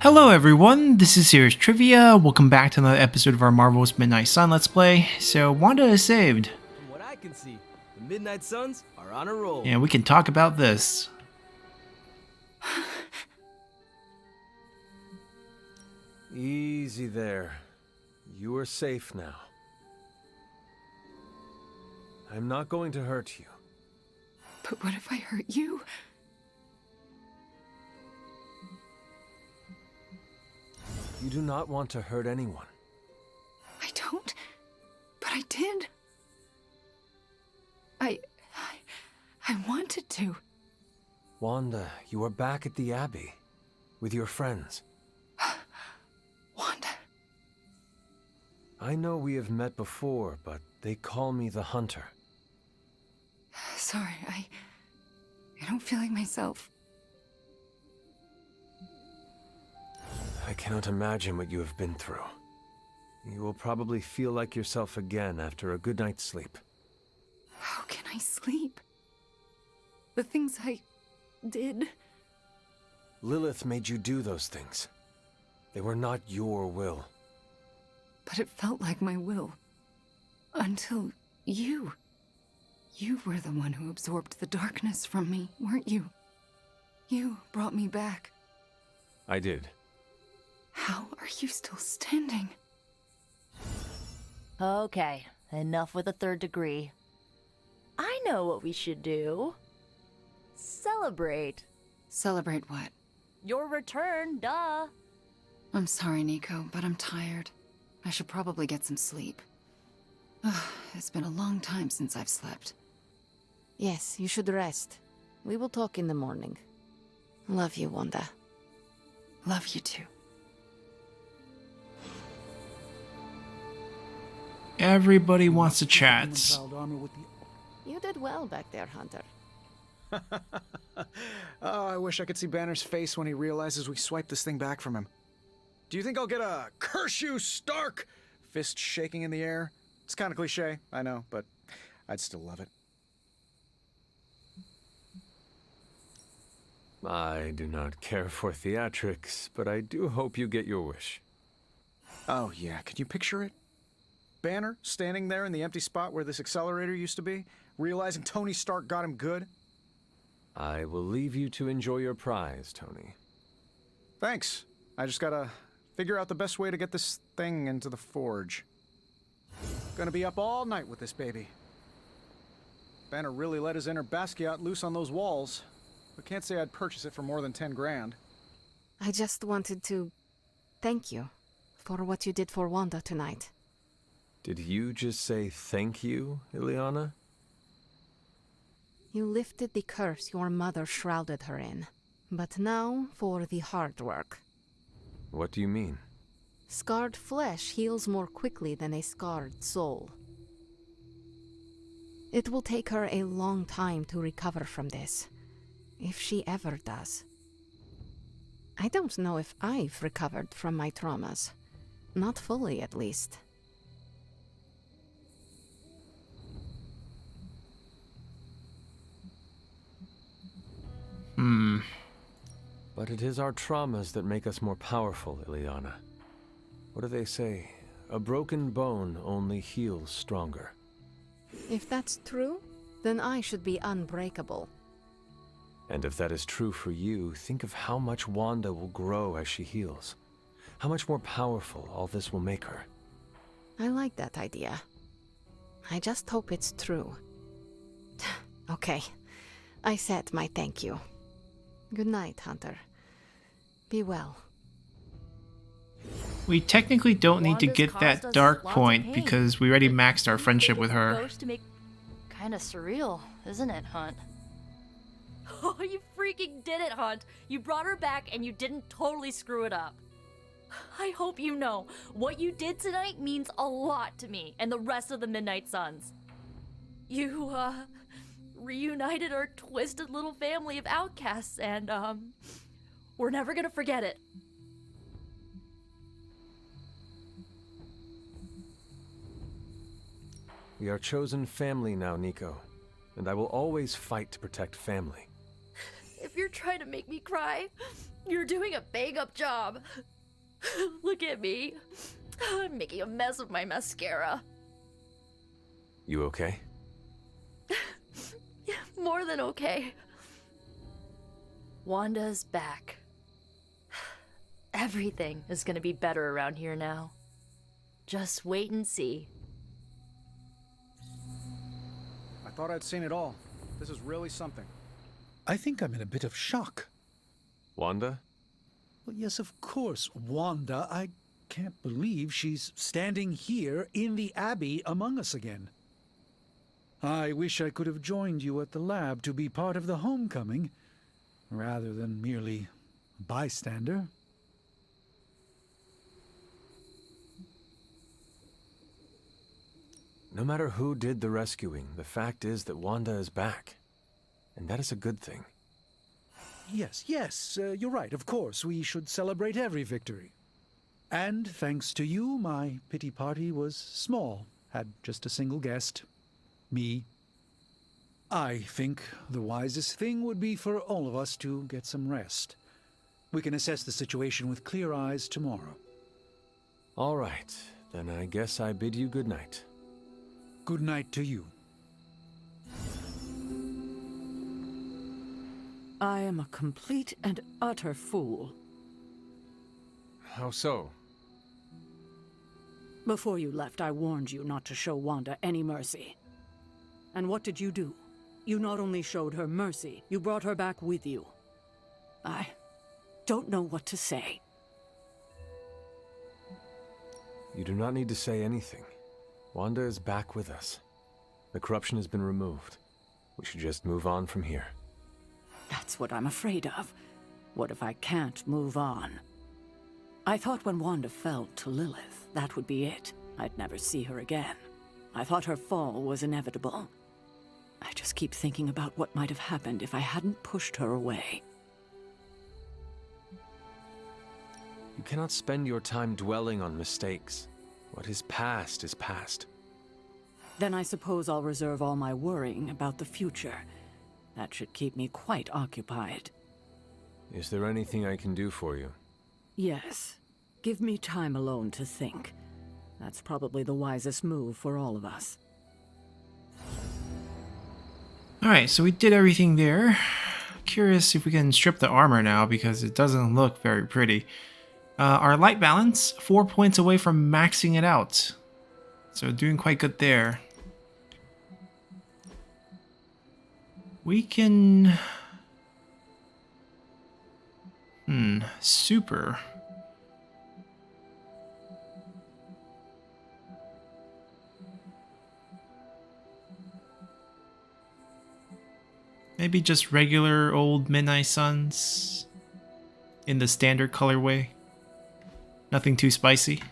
Hello everyone, this is Serious Trivia. Welcome back to another episode of our Marvelous Midnight Sun Let's Play. So Wanda is saved. From what I can see, the Midnight Suns are on a roll. And we can talk about this. Easy there. You are safe now. I'm not going to hurt you. But what if I hurt you? You do not want to hurt anyone. I don't, but I did. I wanted to. Wanda, you are back at the Abbey with your friends. Wanda. I know we have met before, but they call me the Hunter. Sorry, I don't feel like myself. I cannot imagine what you have been through. You will probably feel like yourself again after a good night's sleep. How can I sleep? The things I did. Lilith made you do those things. They were not your will. But it felt like my will. Until you. You were the one who absorbed the darkness from me, weren't you? You brought me back. I did. How are you still standing? Okay, enough with the third degree. I know what we should do. Celebrate. Celebrate what? Your return, duh. I'm sorry, Nico, but I'm tired. I should probably get some sleep. Ugh, it's been a long time since I've slept. Yes, you should rest. We will talk in the morning. Love you, Wanda. Love you too. Everybody wants to chat. You did well back there, Hunter. Oh, I wish I could see Banner's face when he realizes we swiped this thing back from him. Do you think I'll get a "curse you, Stark" fist shaking in the air? It's kind of cliche, I know, but I'd still love it. I do not care for theatrics, but I do hope you get your wish. Oh yeah, can you picture it? Banner standing there in the empty spot where this accelerator used to be, realizing Tony Stark got him good. I will leave you to enjoy your prize, Tony. Thanks. I just gotta figure out the best way to get this thing into the forge. Gonna be up all night with this baby. Banner really let his inner Basquiat loose on those walls, but can't say I'd purchase it for more than 10 grand. I just wanted to thank you for what you did for Wanda tonight. Did you just say thank you, Ileana? You lifted the curse your mother shrouded her in. But now for the hard work. What do you mean? Scarred flesh heals more quickly than a scarred soul. It will take her a long time to recover from this, if she ever does. I don't know if I've recovered from my traumas. Not fully, at least. But it is our traumas that make us more powerful, Ileana. What do they say? A broken bone only heals stronger. If that's true, then I should be unbreakable. And if that is true for you, think of how much Wanda will grow as she heals. How much more powerful all this will make her. I like that idea. I just hope it's true. Okay, I said my thank you. Good night, Hunter. Be well. We technically don't need to Wanda's get caused that us dark lots of point pain, because we already but maxed our friendship with her. Goes to make kind of surreal, isn't it, Hunt? Oh, you freaking did it, Hunt! You brought her back and you didn't totally screw it up. I hope you know, what you did tonight means a lot to me and the rest of the Midnight Suns. You, reunited our twisted little family of outcasts and, we're never gonna forget it. We are chosen family now, Nico. And I will always fight to protect family. If if you're trying to make me cry, you're doing a bang-up job. Look at me. I'm making a mess of my mascara. You okay? More than okay. Wanda's back. Everything is gonna be better around here now. Just wait and see. I thought I'd seen it all. This is really something. I think I'm in a bit of shock. Wanda? Well, yes, of course, Wanda. I can't believe she's standing here in the Abbey among us again. I wish I could have joined you at the lab to be part of the homecoming, rather than merely a bystander. No matter who did the rescuing, the fact is that Wanda is back. And that is a good thing. Yes, you're right. Of course, we should celebrate every victory. And thanks to you, my pity party was small. Had just a single guest. Me. I think the wisest thing would be for all of us to get some rest. We can assess the situation with clear eyes tomorrow. All right, then I guess I bid you good night. Good night to you. I am a complete and utter fool. How so? Before you left, I warned you not to show Wanda any mercy. And what did you do? You not only showed her mercy, you brought her back with you. I don't know what to say. You do not need to say anything. Wanda is back with us. The corruption has been removed. We should just move on from here. That's what I'm afraid of. What if I can't move on? I thought when Wanda fell to Lilith, that would be it. I'd never see her again. I thought her fall was inevitable. I just keep thinking about what might have happened if I hadn't pushed her away. You cannot spend your time dwelling on mistakes. What is past is past. Then I suppose I'll reserve all my worrying about the future. That should keep me quite occupied. Is there anything I can do for you? Yes. Give me time alone to think. That's probably the wisest move for all of us. Alright, so we did everything there. Curious if we can strip the armor now because it doesn't look very pretty. Our light balance, 4 points away from maxing it out. So doing quite good there. We can... super. Maybe just regular old Midnight Suns in the standard colorway. Nothing too spicy.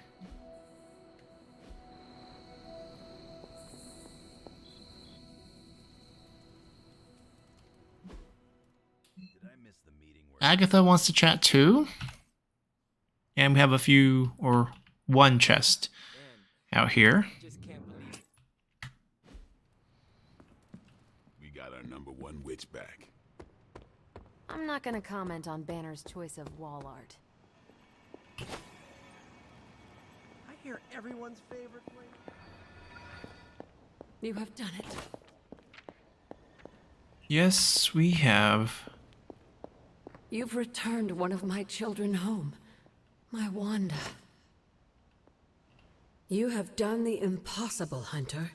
Agatha wants to chat too. And we have a few, or one chest out here. We got our #1 witch back. I'm not gonna comment on Banner's choice of wall art. I hear everyone's favorite place. You have done it. Yes, we have. You've returned one of my children home. My Wanda. You have done the impossible, Hunter.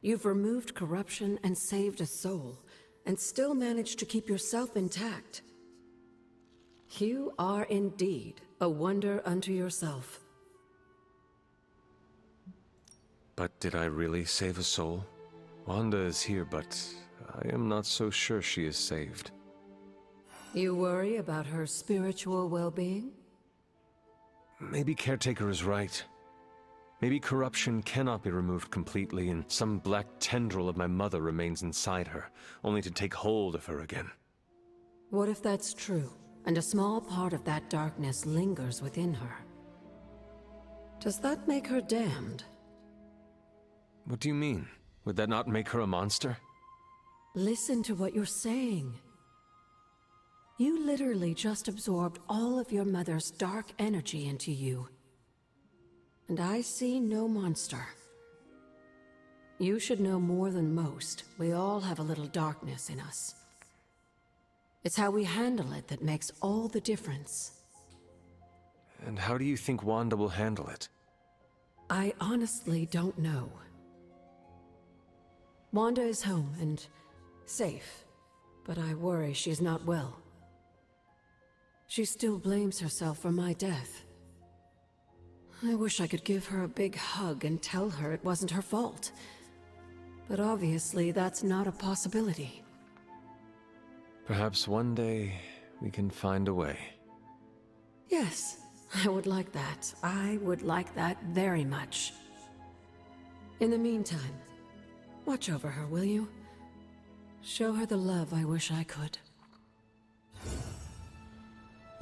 You've removed corruption and saved a soul, and still managed to keep yourself intact. You are indeed a wonder unto yourself. But did I really save a soul? Wanda is here, but I am not so sure she is saved. You worry about her spiritual well-being? Maybe Caretaker is right. Maybe corruption cannot be removed completely, and some black tendril of my mother remains inside her, only to take hold of her again. What if that's true, and a small part of that darkness lingers within her? Does that make her damned? What do you mean? Would that not make her a monster? Listen to what you're saying. You literally just absorbed all of your mother's dark energy into you. And I see no monster. You should know more than most. We all have a little darkness in us. It's how we handle it that makes all the difference. And how do you think Wanda will handle it? I honestly don't know. Wanda is home and safe, but I worry she's not well. She still blames herself for my death. I wish I could give her a big hug and tell her it wasn't her fault. But obviously that's not a possibility. Perhaps one day we can find a way. Yes, I would like that. I would like that very much. In the meantime, watch over her, will you? Show her the love I wish I could.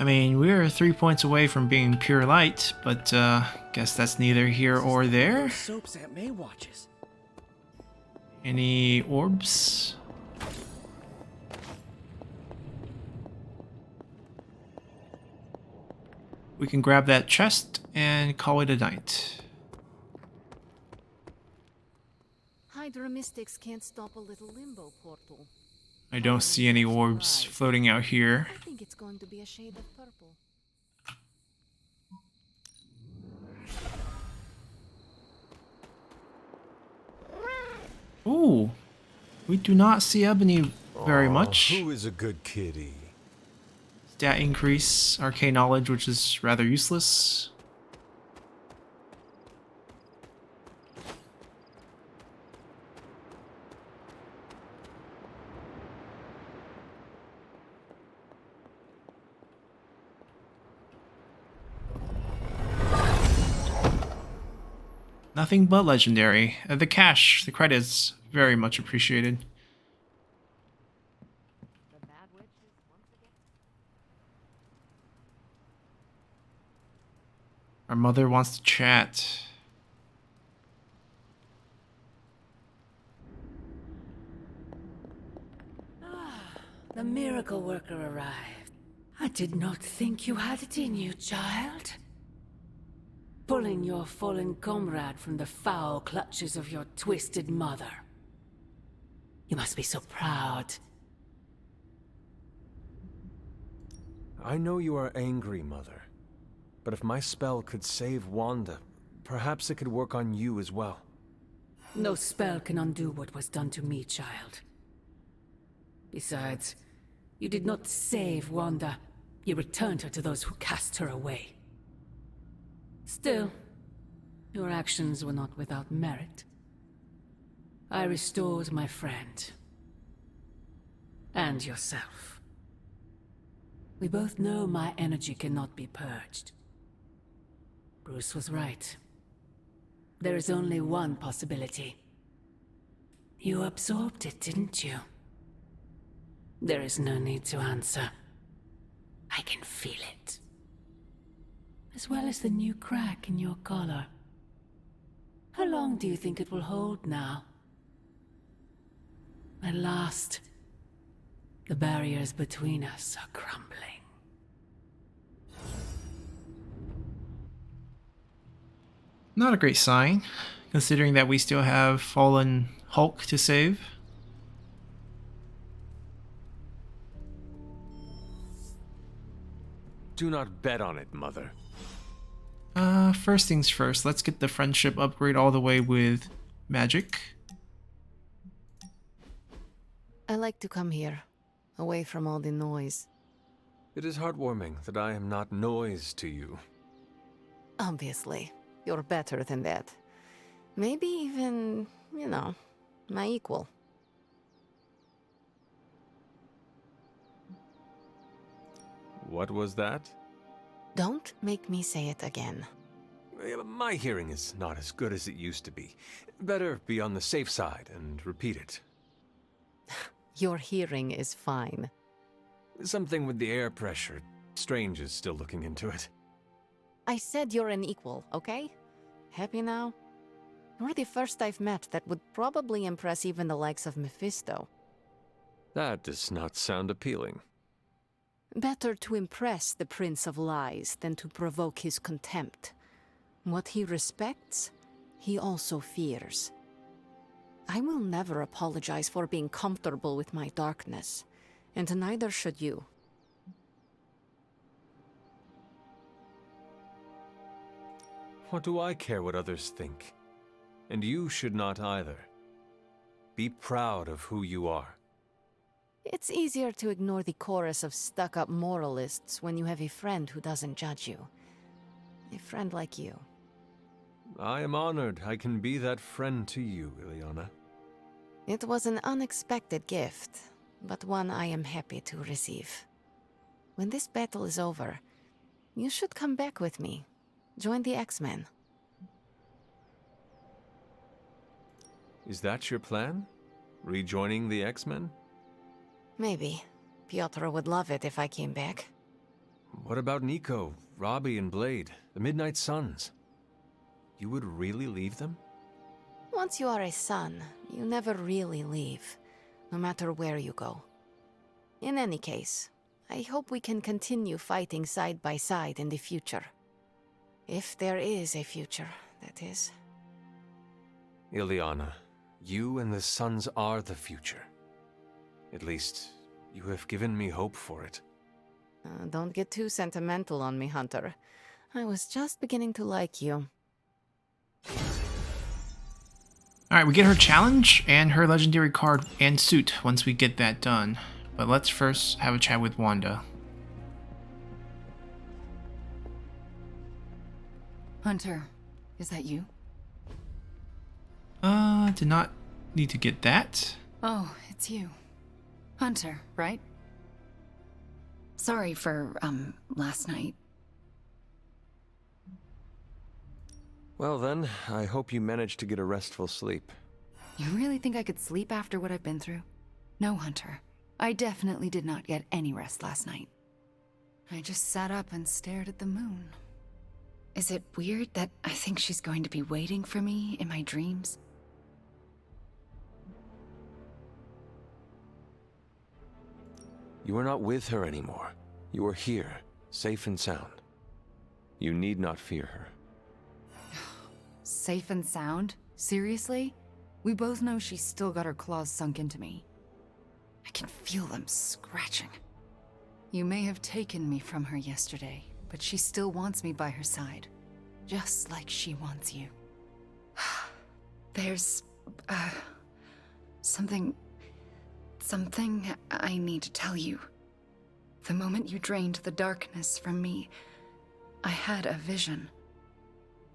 I mean, we're 3 points away from being pure light, but guess that's neither here or there. Soaps Aunt May watches. Any orbs? We can grab that chest and call it a night. Hydra mystics can't stop a little limbo portal. I don't see any orbs floating out here. I think it's going to be a shade of purple. Ooh, we do not see Ebony very much. Who is a good kitty? Stat increase, arcane knowledge, which is rather useless. Nothing but legendary. The cash, the credits, very much appreciated. The Bad Witch is once again. Our mother wants to chat. The miracle worker arrived. I did not think you had it in you, child. Pulling your fallen comrade from the foul clutches of your twisted mother. You must be so proud. I know you are angry, Mother. But if my spell could save Wanda, perhaps it could work on you as well. No spell can undo what was done to me, child. Besides, you did not save Wanda. You returned her to those who cast her away. Still, your actions were not without merit. I restored my friend. And yourself. We both know my energy cannot be purged. Bruce was right. There is only one possibility. You absorbed it, didn't you? There is no need to answer. I can feel it. As well as the new crack in your collar. How long do you think it will hold now? At last, the barriers between us are crumbling. Not a great sign, considering that we still have fallen Hulk to save. Do not bet on it, Mother. First things first, let's get the friendship upgrade all the way with magic. I like to come here, away from all the noise. It is heartwarming that I am not noise to you. Obviously, you're better than that. Maybe even, you know, my equal. What was that? Don't make me say it again. My hearing is not as good as it used to be. Better be on the safe side and repeat it. Your hearing is fine. Something with the air pressure. Strange is still looking into it. I said you're an equal, okay? Happy now? You're the first I've met that would probably impress even the likes of Mephisto. That does not sound appealing. Better to impress the Prince of Lies than to provoke his contempt. What he respects, he also fears. I will never apologize for being comfortable with my darkness, and neither should you. What do I care what others think? And you should not either. Be proud of who you are. It's easier to ignore the chorus of stuck-up moralists when you have a friend who doesn't judge you. A friend like you. I am honored I can be that friend to you, Ileana. It was an unexpected gift, but one I am happy to receive. When this battle is over, you should come back with me. Join the X-Men. Is that your plan? Rejoining the X-Men? Maybe. Piotr would love it if I came back. What about Nico, Robbie, and Blade, the Midnight Suns? You would really leave them? Once you are a son, you never really leave, no matter where you go. In any case, I hope we can continue fighting side by side in the future. If there is a future, that is. Ileana, you and the Suns are the future. At least, you have given me hope for it. Don't get too sentimental on me, Hunter. I was just beginning to like you. Alright, we get her challenge and her legendary card and suit once we get that done. But let's first have a chat with Wanda. Hunter, is that you? Did not need to get that. Oh, it's you. Hunter, right? Sorry for, last night. Well then, I hope you managed to get a restful sleep. You really think I could sleep after what I've been through? No, Hunter. I definitely did not get any rest last night. I just sat up and stared at the moon. Is it weird that I think she's going to be waiting for me in my dreams? You are not with her anymore. You are here, safe and sound. You need not fear her. Safe and sound? Seriously? We both know she's still got her claws sunk into me. I can feel them scratching. You may have taken me from her yesterday, but she still wants me by her side. Just like she wants you. There's... something I need to tell you. The moment you drained the darkness from me, I had a vision.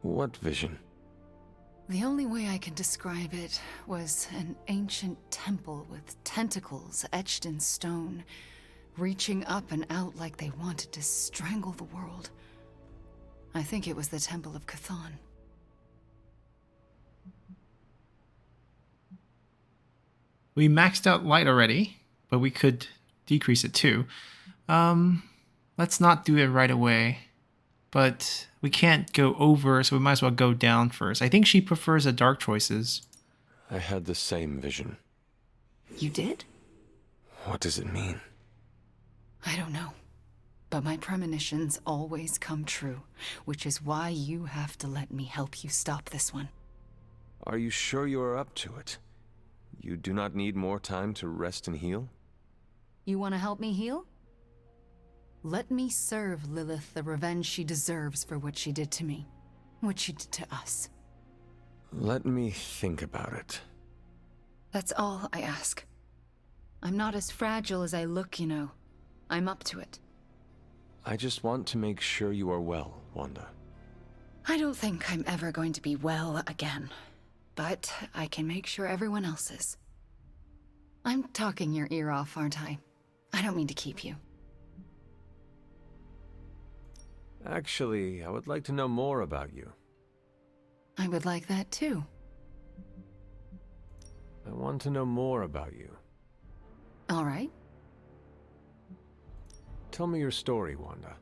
What vision? The only way I can describe it was an ancient temple with tentacles etched in stone, reaching up and out like they wanted to strangle the world. I think it was the Temple of Chthon. We maxed out light already, but we could decrease it too. Let's not do it right away. But we can't go over, so we might as well go down first. I think she prefers the dark choices. I had the same vision. You did? What does it mean? I don't know. But my premonitions always come true, which is why you have to let me help you stop this one. Are you sure you are up to it? You do not need more time to rest and heal? You want to help me heal? Let me serve Lilith the revenge she deserves for what she did to me. What she did to us. Let me think about it. That's all I ask. I'm not as fragile as I look, you know. I'm up to it. I just want to make sure you are well, Wanda. I don't think I'm ever going to be well again. But I can make sure everyone else is. I'm talking your ear off, aren't I? I don't mean to keep you. Actually, I would like to know more about you. I would like that too. I want to know more about you. All right. Tell me your story, Wanda.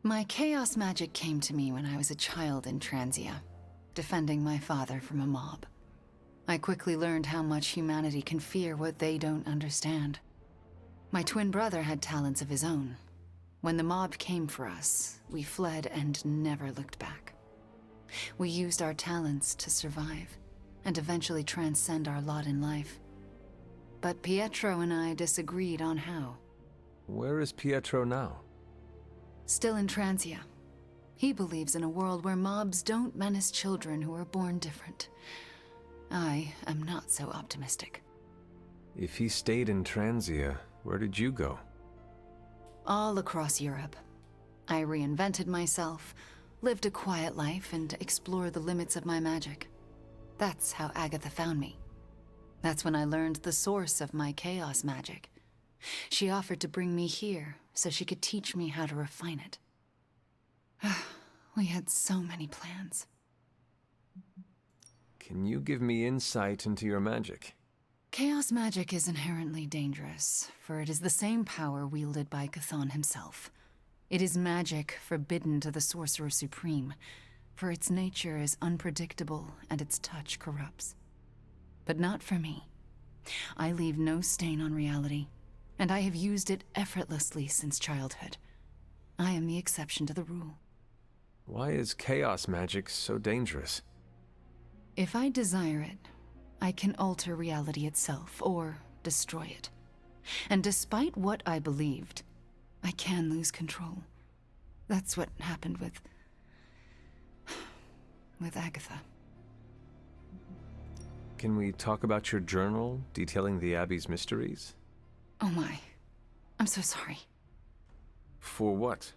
My chaos magic came to me when I was a child in Transia, defending my father from a mob. I quickly learned how much humanity can fear what they don't understand. My twin brother had talents of his own. When the mob came for us, we fled and never looked back. We used our talents to survive, and eventually transcend our lot in life. But Pietro and I disagreed on how. Where is Pietro now? Still in Transia. He believes in a world where mobs don't menace children who are born different. I am not so optimistic. If he stayed in Transia, where did you go? All across Europe. I reinvented myself, lived a quiet life, and explored the limits of my magic. That's how Agatha found me. That's when I learned the source of my chaos magic. She offered to bring me here so she could teach me how to refine it. We had so many plans. Can you give me insight into your magic? Chaos magic is inherently dangerous, for it is the same power wielded by Chthon himself. It is magic forbidden to the Sorcerer Supreme, for its nature is unpredictable and its touch corrupts. But not for me. I leave no stain on reality, and I have used it effortlessly since childhood. I am the exception to the rule. Why is chaos magic so dangerous? If I desire it, I can alter reality itself, or destroy it. And despite what I believed, I can lose control. That's what happened with Agatha. Can we talk about your journal, detailing the Abbey's mysteries? Oh my. I'm so sorry. For what?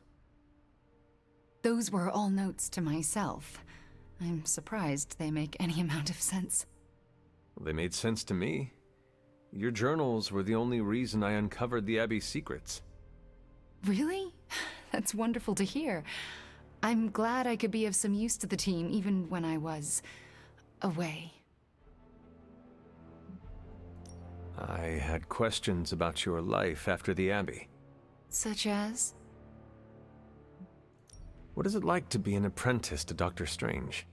Those were all notes to myself. I'm surprised they make any amount of sense. They made sense to me. Your journals were the only reason I uncovered the Abbey's secrets. Really? That's wonderful to hear. I'm glad I could be of some use to the team, even when I was away. I had questions about your life after the Abbey. Such as? What is it like to be an apprentice to Dr. Strange?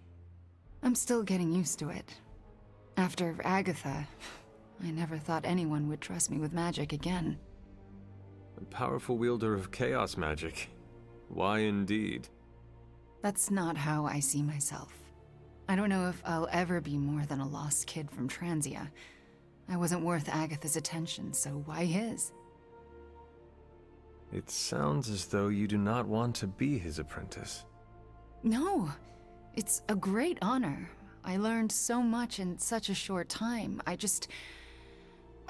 I'm still getting used to it. After Agatha, I never thought anyone would trust me with magic again. A powerful wielder of chaos magic. Why indeed? That's not how I see myself. I don't know if I'll ever be more than a lost kid from Transia. I wasn't worth Agatha's attention, so why his? It sounds as though you do not want to be his apprentice. No, it's a great honor. I learned so much in such a short time. I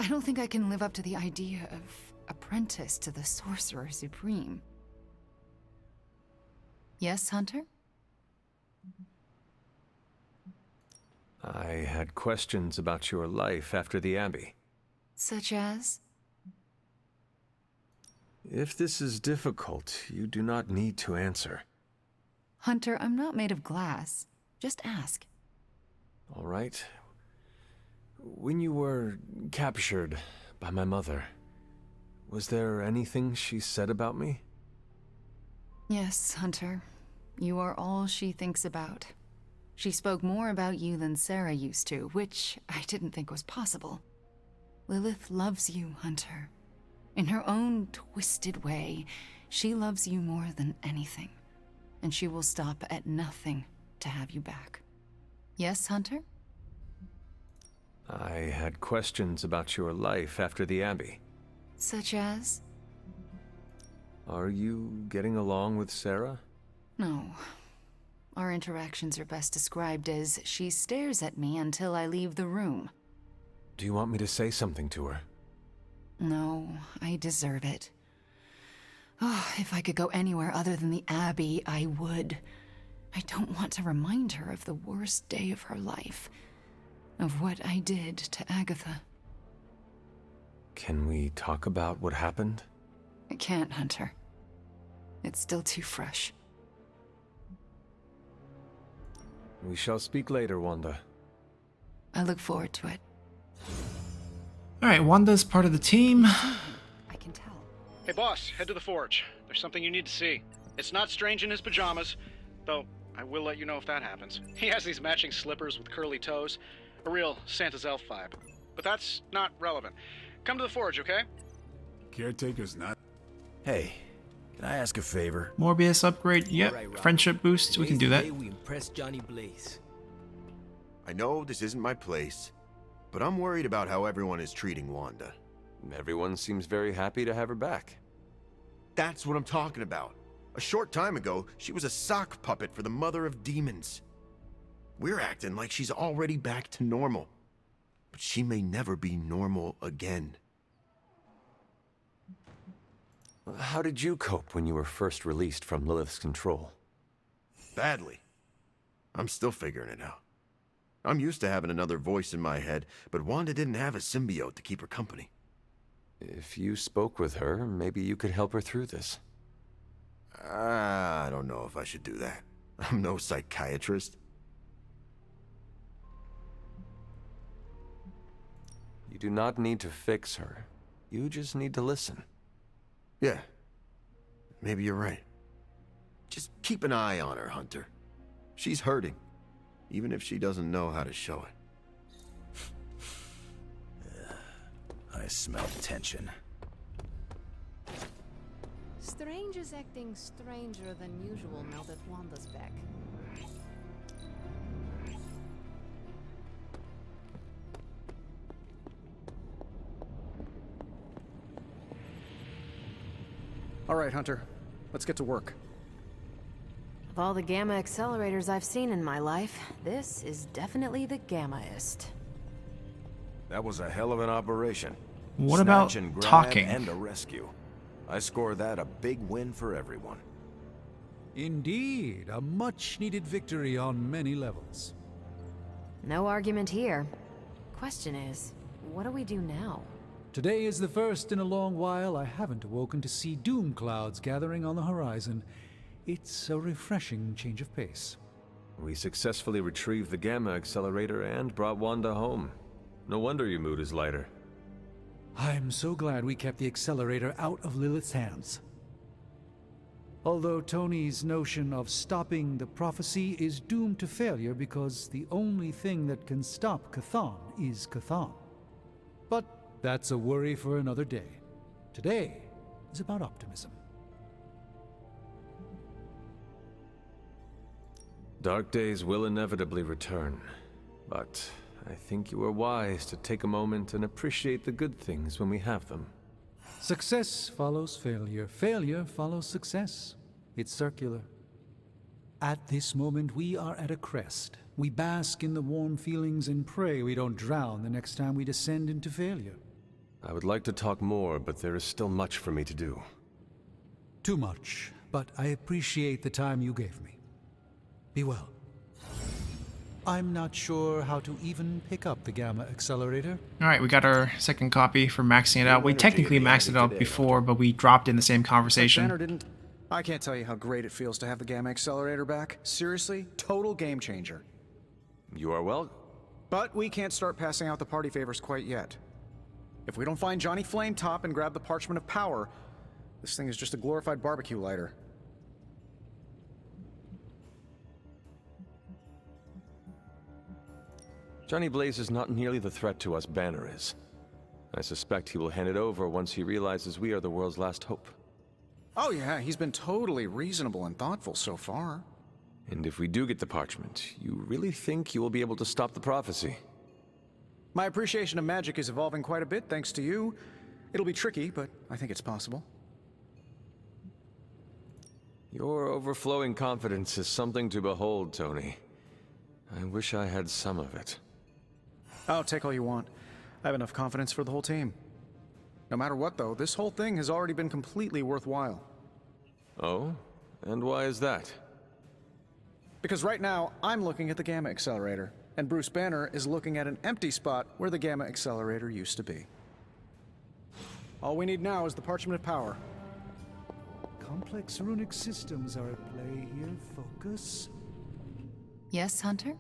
don't think I can live up to the idea of apprentice to the Sorcerer Supreme. Yes, Hunter? I had questions about your life after the Abbey. Such as? If this is difficult, you do not need to answer. Hunter, I'm not made of glass. Just ask. All right. When you were captured by my mother, was there anything she said about me? Yes, Hunter. You are all she thinks about. She spoke more about you than Sarah used to, which I didn't think was possible. Lilith loves you, Hunter. In her own twisted way, she loves you more than anything. And she will stop at nothing to have you back. Yes, Hunter? I had questions about your life after the Abbey. Such as? Are you getting along with Sarah? No. Our interactions are best described as she stares at me until I leave the room. Do you want me to say something to her? No, I deserve it. Oh, if I could go anywhere other than the Abbey, I would. I don't want to remind her of the worst day of her life. Of what I did to Agatha. Can we talk about what happened? I can't, Hunter. It's still too fresh. We shall speak later, Wanda. I look forward to it. Alright, Wanda's part of the team. I can tell. Hey boss, head to the forge. There's something you need to see. It's not Strange in his pajamas, though I will let you know if that happens. He has these matching slippers with curly toes. A real Santa's elf vibe. But that's not relevant. Come to the forge, okay? Caretaker's not... Hey, can I ask a favor? Morbius upgrade. Yep. All right, Rob. Friendship boost. We can do that. Today's the day we impress Johnny Blaze. I know this isn't my place, but I'm worried about how everyone is treating Wanda. Everyone seems very happy to have her back. That's what I'm talking about. A short time ago, she was a sock puppet for the Mother of Demons. We're acting like she's already back to normal. But she may never be normal again. How did you cope when you were first released from Lilith's control? Badly. I'm still figuring it out. I'm used to having another voice in my head, but Wanda didn't have a symbiote to keep her company. If you spoke with her, maybe you could help her through this. I don't know if I should do that. I'm no psychiatrist. You do not need to fix her. You just need to listen. Yeah, maybe you're right. Just keep an eye on her, Hunter. She's hurting, even if she doesn't know how to show it. I smell tension. Strange is acting stranger than usual now that Wanda's back. All right, Hunter. Let's get to work. Of all the gamma accelerators I've seen in my life, this is definitely the gammaest. That was a hell of an operation. What about Snatch and grab talking? and a rescue. I score that a big win for everyone. Indeed, a much-needed victory on many levels. No argument here. Question is, what do we do now? Today is the first in a long while I haven't awoken to see doom clouds gathering on the horizon. It's a refreshing change of pace. We successfully retrieved the Gamma Accelerator and brought Wanda home. No wonder your mood is lighter. I'm so glad we kept the accelerator out of Lilith's hands. Although Tony's notion of stopping the prophecy is doomed to failure because the only thing that can stop Chthon is Chthon. But that's a worry for another day. Today is about optimism. Dark days will inevitably return, but I think you are wise to take a moment and appreciate the good things when we have them. Success follows failure. Failure follows success. It's circular. At this moment, we are at a crest. We bask in the warm feelings and pray we don't drown the next time we descend into failure. I would like to talk more, but there is still much for me to do. Too much, but I appreciate the time you gave me. Be well. I'm not sure how to even pick up the Gamma Accelerator. Alright, we got our second copy for maxing it out. We technically maxed it out before, but we dropped in the same conversation. Banner didn't. I can't tell you how great it feels to have the Gamma Accelerator back. Seriously, total game changer. You are well. But we can't start passing out the party favors quite yet. If we don't find Johnny Flametop and grab the Parchment of Power, this thing is just a glorified barbecue lighter. Johnny Blaze is not nearly the threat to us Banner is. I suspect he will hand it over once he realizes we are the world's last hope. Oh yeah, he's been totally reasonable and thoughtful so far. And if we do get the parchment, you really think you will be able to stop the prophecy? My appreciation of magic is evolving quite a bit thanks to you. It'll be tricky, but I think it's possible. Your overflowing confidence is something to behold, Tony. I wish I had some of it. Oh, take all you want. I have enough confidence for the whole team. No matter what, though, this whole thing has already been completely worthwhile. Oh? And why is that? Because right now, I'm looking at the Gamma Accelerator, and Bruce Banner is looking at an empty spot where the Gamma Accelerator used to be. All we need now is the Parchment of Power. Complex runic systems are at play here. Focus. Yes, Hunter?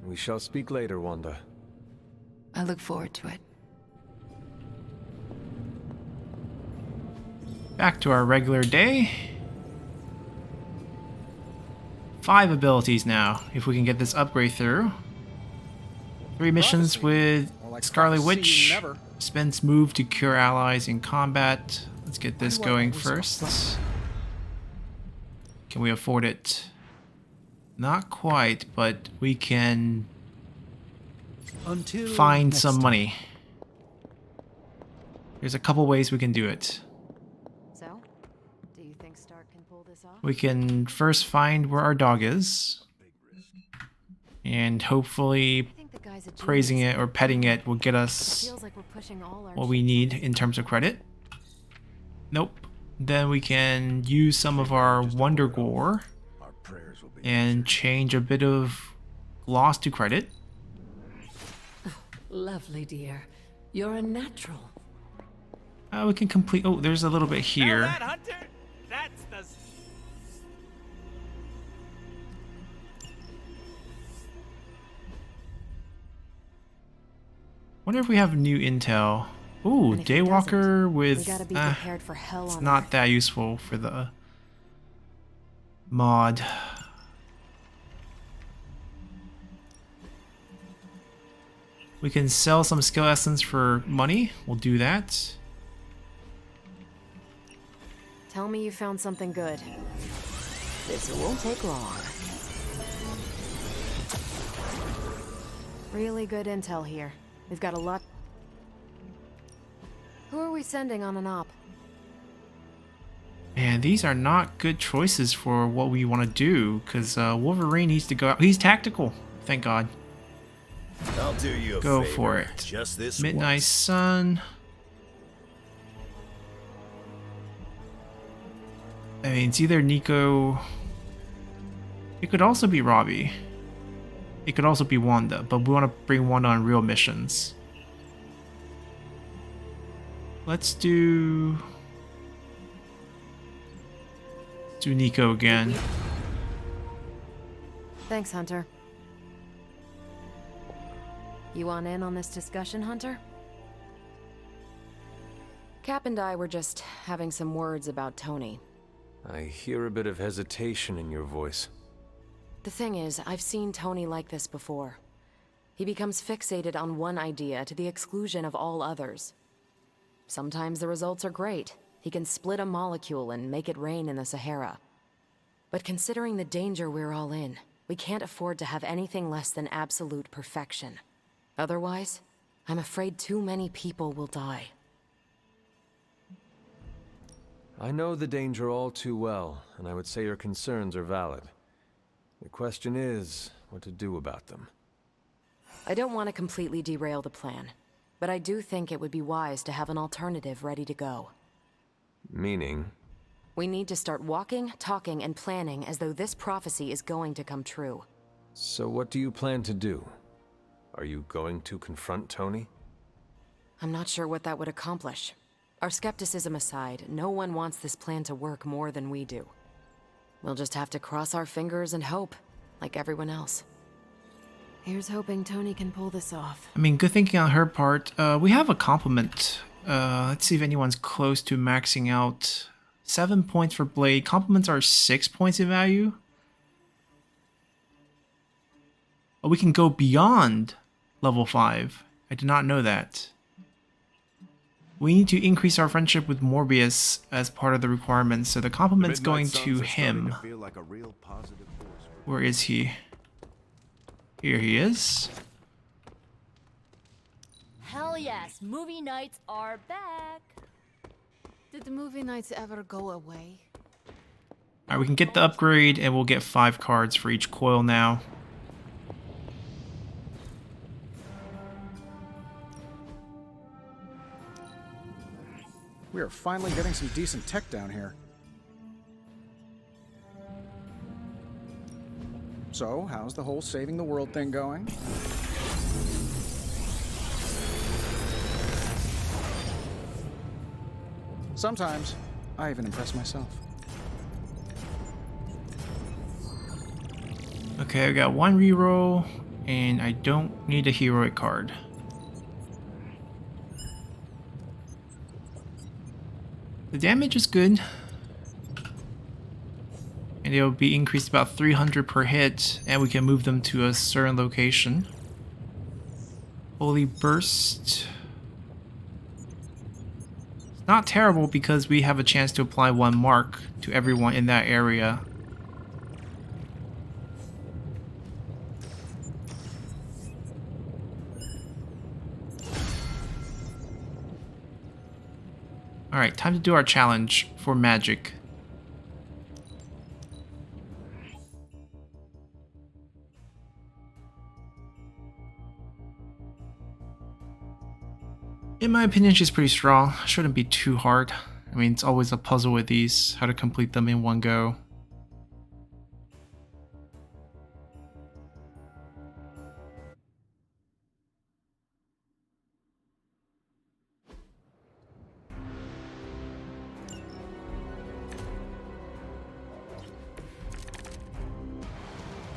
We shall speak later, Wanda. I look forward to it. Back to our regular day. 5 abilities now, if we can get this upgrade through. 3 missions with More like Scarlet prophecy Witch, never. Spends move to cure allies in combat. Let's get this going first. Can we afford it? Not quite, but we can find some money. There's a couple ways we can do it. So, do you think Stark can pull this off? We can first find where our dog is. And hopefully praising it or petting it will get us what we need in terms of credit. Nope. Then we can use some of our Wonder Gore and change a bit of gloss to credit. Lovely, dear. You're a natural. We can complete... Oh, there's a little bit here. Wonder if we have new intel. Ooh, Daywalker with... it's not that useful for the mod. We can sell some skill essence for money. We'll do that. Tell me you found something good. This won't take long. Really good intel here. We've got a lot. Who are we sending on an op? Man, these are not good choices for what we want to do, because Wolverine needs to go out. He's tactical, thank God. I'll do you a Go favor, for it. Just this Midnight once. Sun. I mean, it's either Nico. It could also be Robbie. It could also be Wanda, but we want to bring Wanda on real missions. Let's do Nico again. Thanks, Hunter. You want in on this discussion, Hunter? Cap and I were just having some words about Tony. I hear a bit of hesitation in your voice. The thing is, I've seen Tony like this before. He becomes fixated on one idea to the exclusion of all others. Sometimes the results are great. He can split a molecule and make it rain in the Sahara. But considering the danger we're all in, we can't afford to have anything less than absolute perfection. Otherwise, I'm afraid too many people will die. I know the danger all too well, and I would say your concerns are valid. The question is, what to do about them. I don't want to completely derail the plan, but I do think it would be wise to have an alternative ready to go. Meaning? We need to start walking, talking, and planning as though this prophecy is going to come true. So what do you plan to do? Are you going to confront Tony? I'm not sure what that would accomplish. Our skepticism aside, no one wants this plan to work more than we do. We'll just have to cross our fingers and hope, like everyone else. Here's hoping Tony can pull this off. I mean, good thinking on her part. We have a compliment. Let's see if anyone's close to maxing out. 7 points for Blade. Compliments are 6 points in value. Oh, we can go beyond level 5. I did not know that. We need to increase our friendship with Morbius as part of the requirements, so the compliment's going to him. Where is he? Here he is. Hell yes, movie nights are back. Did the movie nights ever go away? Alright, we can get the upgrade and we'll get 5 cards for each coil now. We are finally getting some decent tech down here. So, how's the whole saving the world thing going? Sometimes, I even impress myself. Okay, I got 1 reroll, and I don't need a heroic card. The damage is good. And it'll be increased about 300 per hit, and we can move them to a certain location. Holy Burst. Not terrible because we have a chance to apply 1 mark to everyone in that area. Alright, time to do our challenge for magic. In my opinion, she's pretty strong. Shouldn't be too hard. I mean, it's always a puzzle with these, how to complete them in one go.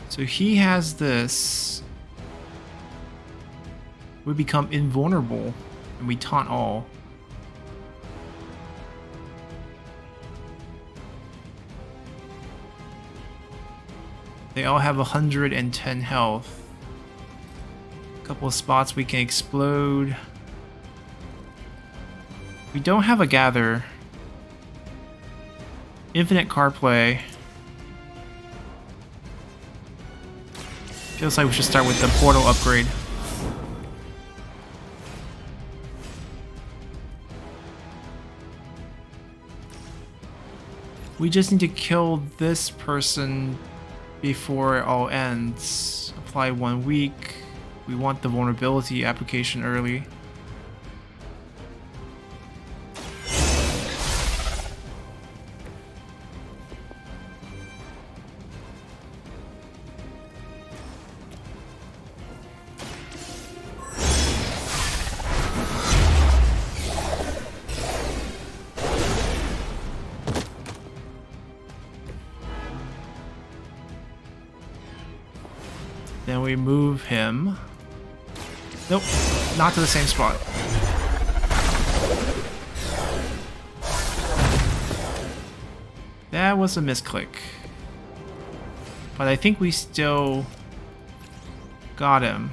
So he has this. We become invulnerable, and we taunt all. They all have 110 health. A couple of spots we can explode. We don't have a gather. Infinite card play. Feels like we should start with the portal upgrade. We just need to kill this person before it all ends. Apply 1 week. We want the vulnerability application early. Then we move him. Nope, not to the same spot. That was a misclick. But I think we still got him.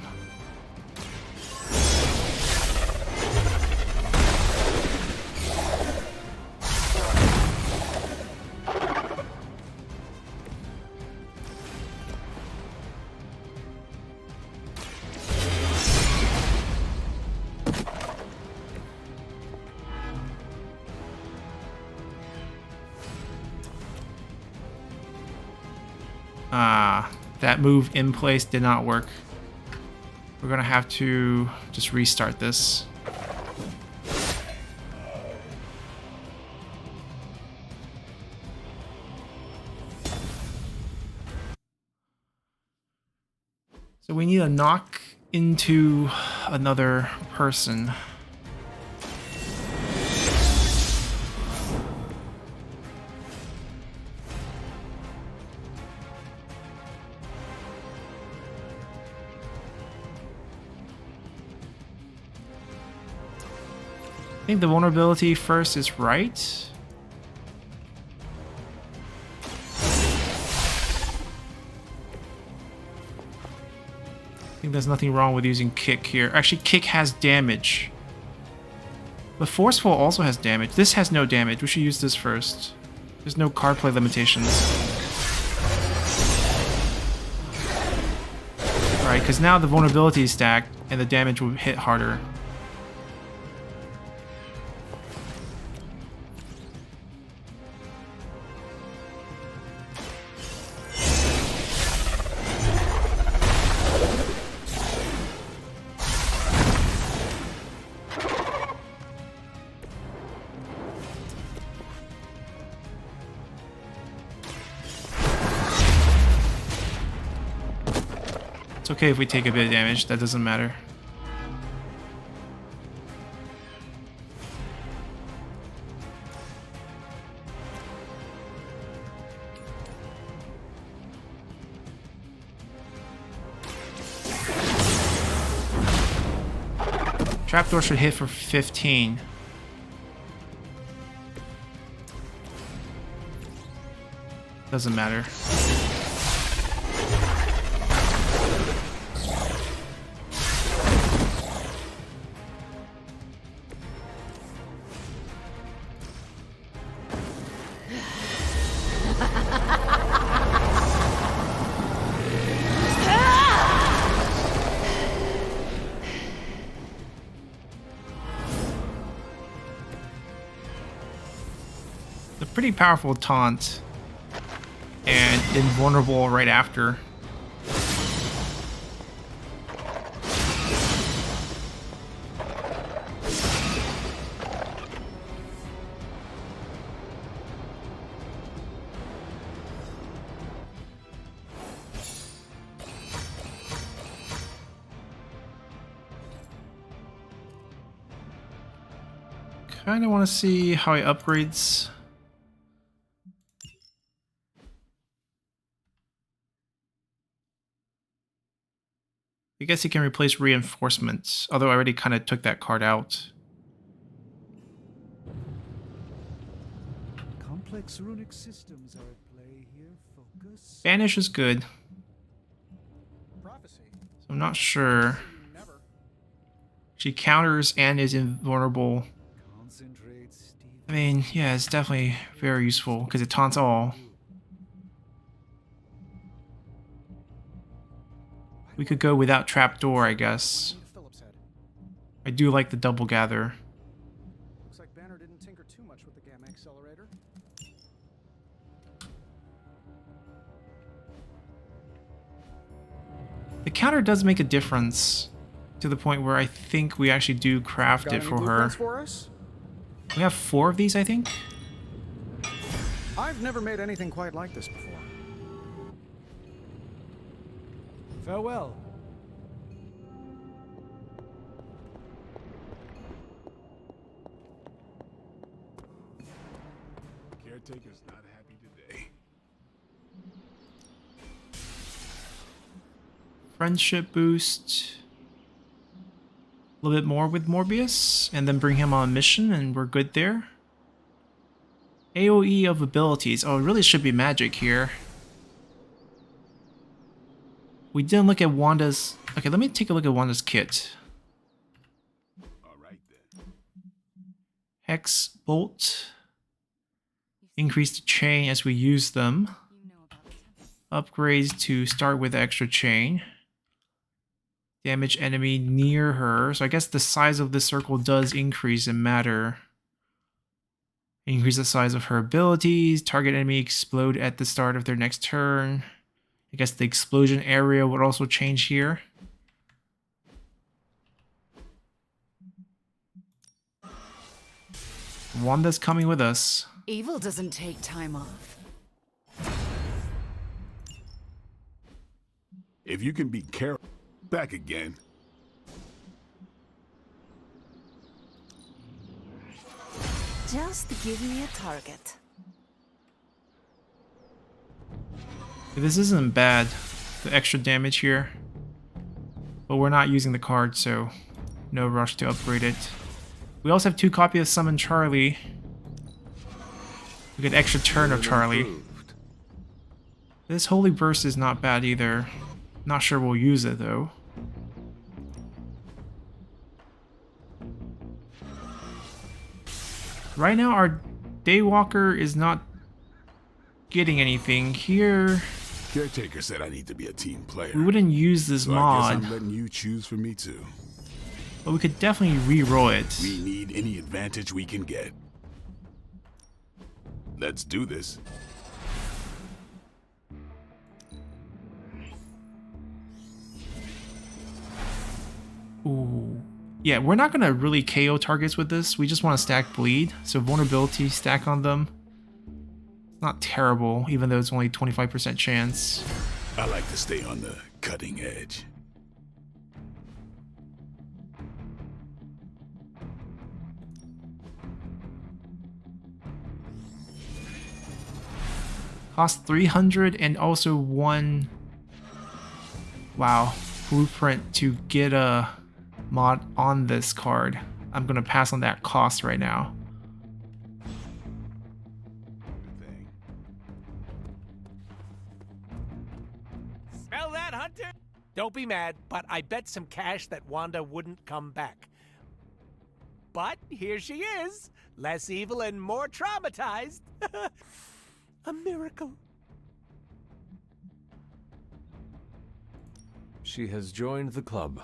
That move in place did not work. We're gonna have to just restart this. So we need to knock into another person. I think the vulnerability first is right. I think there's nothing wrong with using kick here. Actually, kick has damage. But forceful also has damage. This has no damage. We should use this first. There's no card play limitations. Right, because now the vulnerability is stacked and the damage will hit harder. It's okay if we take a bit of damage, that doesn't matter. Trapdoor should hit for 15. Doesn't matter. pretty powerful taunt. And invulnerable right after. Kind of want to see how he upgrades. I guess he can replace reinforcements, although I already kind of took that card out. Complex runic systems are at play here. Focus. Banish is good. Prophecy. So I'm not sure. She counters and is invulnerable. I mean, yeah, it's definitely very useful because it taunts all. We could go without trapdoor, I guess. I do like the double gather. Looks like Banner didn't tinker too much with the gamma accelerator. The counter does make a difference to the point where I think we actually do craft it for her. For us? We have 4 of these, I think. I've never made anything quite like this before. Farewell. Caretaker's not happy today. Friendship boost. A little bit more with Morbius, and then bring him on a mission, and we're good there. AoE of abilities. Oh, it really should be magic here. We didn't look at Wanda's... Okay, let me take a look at Wanda's kit. Alright then. Hex Bolt. Increase the chain as we use them. Upgrades to start with extra chain. Damage enemy near her. So I guess the size of this circle does increase in matter. Increase the size of her abilities. Target enemy explode at the start of their next turn. I guess the explosion area would also change here. Wanda's coming with us. Evil doesn't take time off. If you can be careful, back again. Just give me a target. This isn't bad, the extra damage here. But we're not using the card, so no rush to upgrade it. We also have 2 copies of Summon Charlie. We get extra turn of Charlie. This Holy Burst is not bad either. Not sure we'll use it though. Right now our Daywalker is not getting anything here. Caretaker said I need to be a team player. We wouldn't use this so mod. I guess I'm letting you choose for me too. But we could definitely re-roll it. We need any advantage we can get. Let's do this. Ooh. Yeah, we're not going to really KO targets with this. We just want to stack bleed. So vulnerability, stack on them. It's not terrible, even though it's only 25% chance. I like to stay on the cutting edge. Cost 300 and also 1... Wow. Blueprint to get a mod on this card. I'm going to pass on that cost right now. Smell that, Hunter? Don't be mad, but I bet some cash that Wanda wouldn't come back. But here she is, less evil and more traumatized. A miracle. She has joined the club.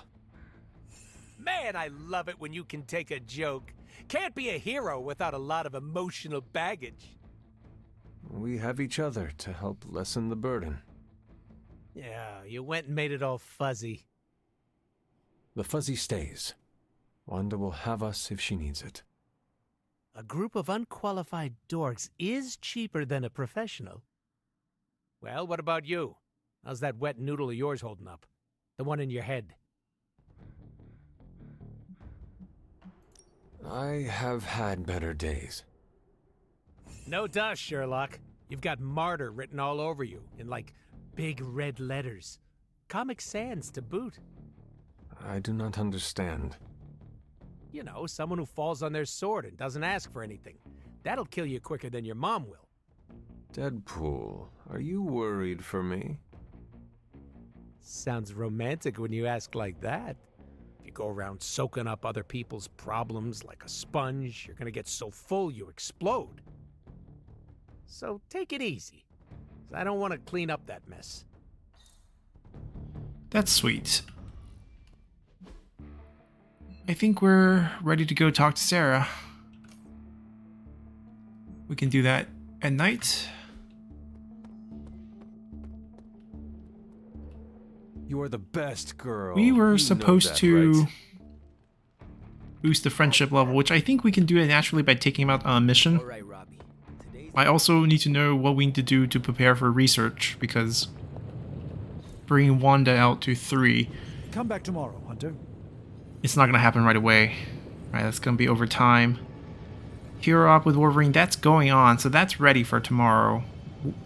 Man, I love it when you can take a joke. Can't be a hero without a lot of emotional baggage. We have each other to help lessen the burden. Yeah, you went and made it all fuzzy. The fuzzy stays. Wanda will have us if she needs it. A group of unqualified dorks is cheaper than a professional. Well, what about you? How's that wet noodle of yours holding up? The one in your head. I have had better days. No dust, Sherlock. You've got martyr written all over you in, like, big red letters. Comic Sans to boot. I do not understand. You know, someone who falls on their sword and doesn't ask for anything. That'll kill you quicker than your mom will. Deadpool, are you worried for me? Sounds romantic when you ask like that. If you go around soaking up other people's problems like a sponge, you're gonna get so full you explode. So take it easy. I don't want to clean up that mess. That's sweet. I think we're ready to go talk to Sarah. We can do that at night. You are the best girl. We were You supposed know that, to right? boost the friendship level, which I think we can do it naturally by taking him out on a mission. I also need to know what we need to do to prepare for research, because bringing Wanda out to 3, Come back tomorrow, Hunter. it's not going to happen right away. Right, that's going to be over time. Hero Up with Wolverine, that's going on, so that's ready for tomorrow.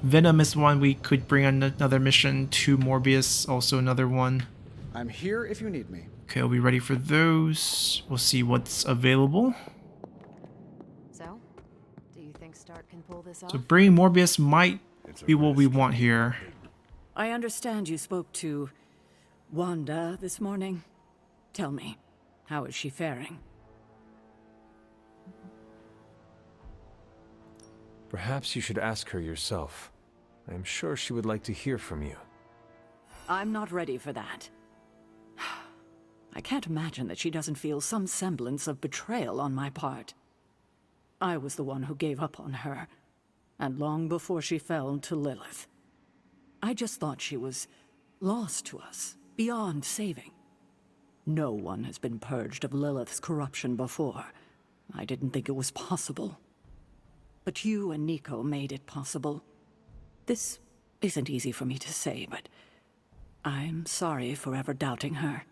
Venom is one we could bring on another mission. 2 Morbius, also another one. I'm here if you need me. Okay, I'll be ready for those. We'll see what's available. So, do you think Stark can pull this off? So bringing Morbius might be what we want here. I understand you spoke to Wanda this morning. Tell me, how is she faring? Perhaps you should ask her yourself. I am sure she would like to hear from you. I'm not ready for that. I can't imagine that she doesn't feel some semblance of betrayal on my part. I was the one who gave up on her, and long before she fell to Lilith. I just thought she was lost to us, beyond saving. No one has been purged of Lilith's corruption before. I didn't think it was possible. But you and Nico made it possible. This isn't easy for me to say, but I'm sorry for ever doubting her.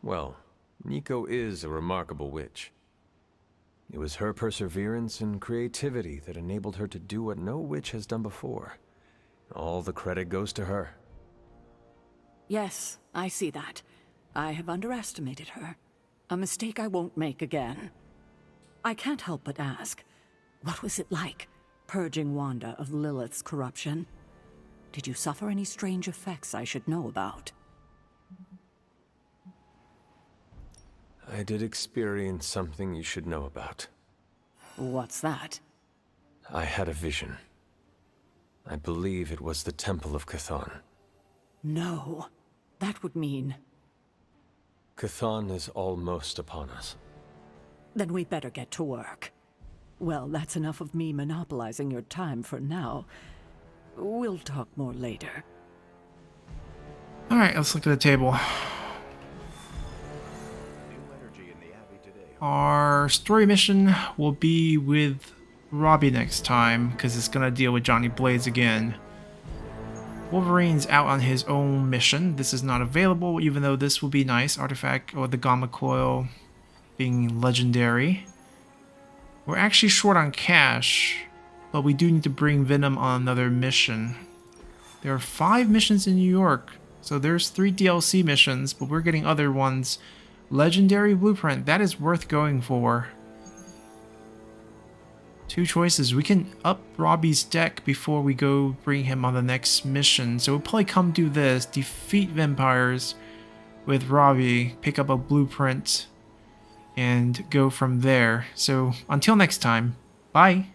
Well, Nico is a remarkable witch. It was her perseverance and creativity that enabled her to do what no witch has done before. All the credit goes to her. Yes, I see that. I have underestimated her. A mistake I won't make again. I can't help but ask, what was it like, purging Wanda of Lilith's corruption? Did you suffer any strange effects I should know about? I did experience something you should know about. What's that? I had a vision. I believe it was the Temple of Chthon. No. That would mean... Chthon is almost upon us. Then we better get to work. Well, that's enough of me monopolizing your time for now. We'll talk more later. Alright, let's look at the table. Our story mission will be with Robbie next time, because it's going to deal with Johnny Blaze again. Wolverine's out on his own mission. This is not available, even though this will be nice. Artifact or the Gamma Coil being legendary. We're actually short on cash, but we do need to bring Venom on another mission. There are 5 missions in New York, so there's 3 DLC missions, but we're getting other ones. Legendary Blueprint, that is worth going for. 2 choices. We can up Robbie's deck before we go bring him on the next mission. So we'll probably come do this. Defeat vampires with Robbie. Pick up a blueprint. And go from there. So until next time. Bye.